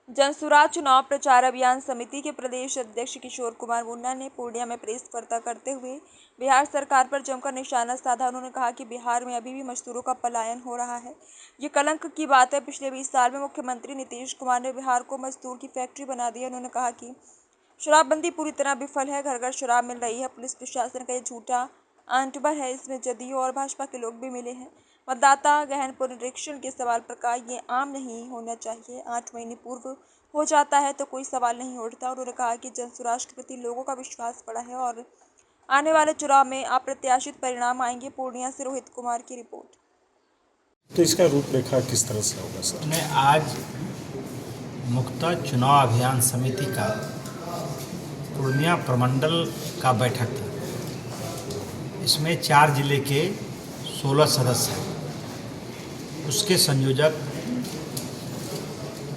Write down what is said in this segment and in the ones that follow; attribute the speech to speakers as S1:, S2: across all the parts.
S1: जनसुराज चुनाव प्रचार अभियान समिति के प्रदेश अध्यक्ष किशोर कुमार मुन्ना ने पूर्णिया में प्रेस वार्ता करते हुए बिहार सरकार पर जमकर निशाना साधा। उन्होंने कहा कि बिहार में अभी भी मजदूरों का पलायन हो रहा है। ये कलंक की बात है। पिछले 20 साल में मुख्यमंत्री नीतीश कुमार ने बिहार को मजदूर की फैक्ट्री बना दी है। उन्होंने कहा कि शराबबंदी पूरी तरह विफल है। घर घर शराब मिल रही है। पुलिस प्रशासन का ये झूठा आंटबर है। इसमें जदयू और भाजपा के लोग भी मिले हैं। मतदाता गहन पुनरीक्षण के सवाल पर कहा ये आम नहीं होना चाहिए। 8 महीने पूर्व हो जाता है तो कोई सवाल नहीं उठता। उन्होंने कहा कि जनसुराज के प्रति लोगों का विश्वास बढ़ा है और आने वाले चुनाव में अप्रत्याशित परिणाम आएंगे। पूर्णिया से रोहित कुमार की रिपोर्ट।
S2: तो इसका रूपरेखा किस तरह से होगा सर?
S3: मैं आज मुख्य चुनाव अभियान समिति का पूर्णिया प्रमंडल का बैठक था। इसमें 4 जिले के 16 सदस्य हैं। उसके संयोजक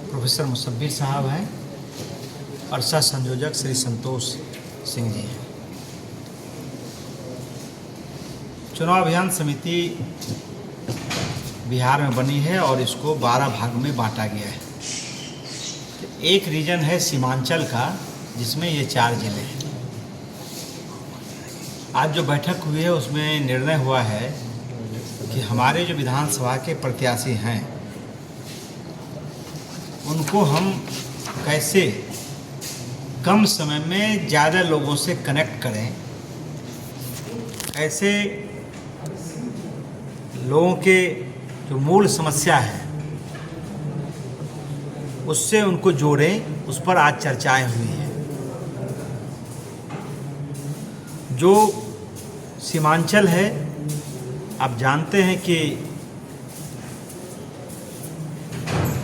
S3: प्रोफेसर मुसब्बिर साहब हैं और सह संयोजक श्री संतोष सिंह जी हैं। चुनाव अभियान समिति बिहार में बनी है और इसको 12 भाग में बांटा गया है। एक रीजन है सीमांचल का, जिसमें ये 4 जिले हैं। आज जो बैठक हुई है उसमें निर्णय हुआ है कि हमारे जो विधानसभा के प्रत्याशी हैं उनको हम कैसे कम समय में ज़्यादा लोगों से कनेक्ट करें, कैसे लोगों के जो मूल समस्या है उससे उनको जोड़ें, उस पर आज चर्चाएं हुई हैं। जो सीमांचल है, आप जानते हैं कि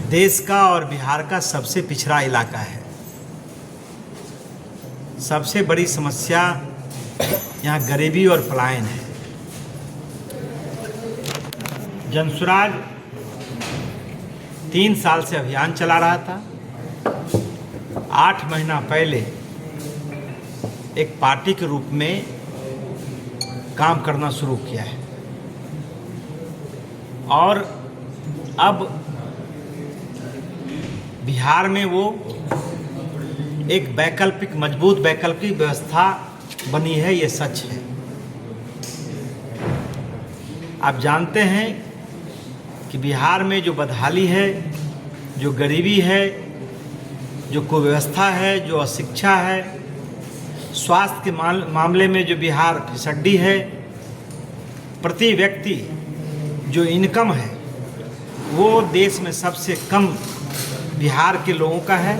S3: देश का और बिहार का सबसे पिछड़ा इलाका है। सबसे बड़ी समस्या यहाँ गरीबी और पलायन है। जनसुराज 3 साल से अभियान चला रहा था। 8 महीना पहले एक पार्टी के रूप में काम करना शुरू किया है और अब बिहार में वो एक वैकल्पिक, मजबूत वैकल्पिक व्यवस्था बनी है। ये सच है। आप जानते हैं कि बिहार में जो बदहाली है, जो गरीबी है, जो कुव्यवस्था है, जो अशिक्षा है, स्वास्थ्य के मामले में जो बिहार फिसड्डी है, प्रति व्यक्ति जो इनकम है वो देश में सबसे कम बिहार के लोगों का है।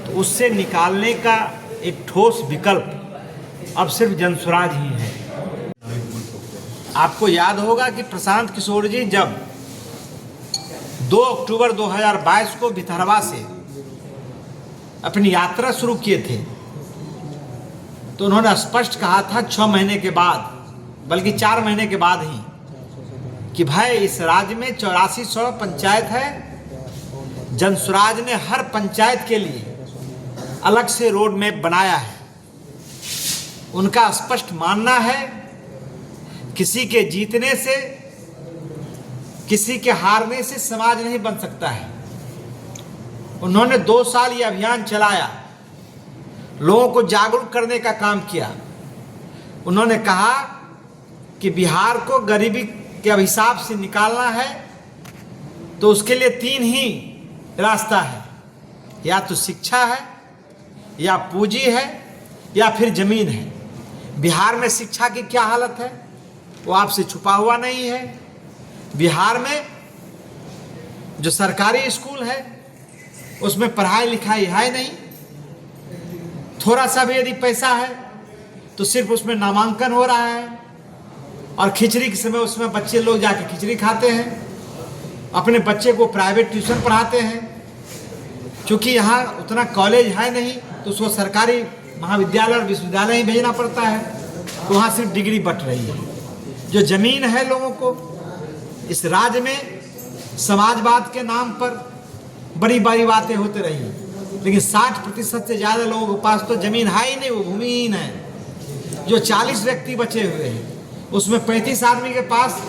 S3: तो उससे निकालने का एक ठोस विकल्प अब सिर्फ जनसुराज ही है। आपको याद होगा कि प्रशांत किशोर जी जब 2 अक्टूबर 2022 को भितरवा से अपनी यात्रा शुरू किए थे तो उन्होंने स्पष्ट कहा था 6 महीने के बाद, बल्कि 4 महीने के बाद ही, कि भाई इस राज्य में 8400 पंचायत है। जनसुराज ने हर पंचायत के लिए अलग से रोड मैप बनाया है। उनका स्पष्ट मानना है किसी के जीतने से, किसी के हारने से समाज नहीं बन सकता है। उन्होंने 2 साल ये अभियान चलाया, लोगों को जागरूक करने का काम किया। उन्होंने कहा कि बिहार को गरीबी के अभिशाप से निकालना है तो उसके लिए 3 ही रास्ता है, या तो शिक्षा है, या पूंजी है, या फिर जमीन है। बिहार में शिक्षा की क्या हालत है वो आपसे छुपा हुआ नहीं है। बिहार में जो सरकारी स्कूल है उसमें पढ़ाई लिखाई है नहीं। थोड़ा सा भी यदि पैसा है तो सिर्फ उसमें नामांकन हो रहा है और खिचड़ी के समय उसमें बच्चे लोग जाके खिचड़ी खाते हैं, अपने बच्चे को प्राइवेट ट्यूशन पढ़ाते हैं। क्योंकि यहाँ उतना कॉलेज है नहीं तो उसको सरकारी महाविद्यालय और विश्वविद्यालय ही भेजना पड़ता है, तो वहाँ सिर्फ डिग्री बट रही है। जो ज़मीन है लोगों को, इस राज्य में समाजवाद के नाम पर बड़ी बड़ी बातें होती रही, लेकिन 60% से ज़्यादा लोगों के पास तो ज़मीन है ही नहीं, वो भूमिहीन है। जो 40 व्यक्ति बचे हुए हैं उसमें 35 आदमी के पास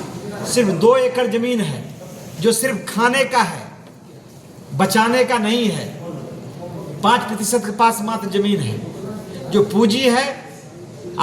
S3: सिर्फ 2 एकड़ ज़मीन है जो सिर्फ खाने का है। बचाने का नहीं है। 5% के पास मात्र जमीन है। जो पूंजी है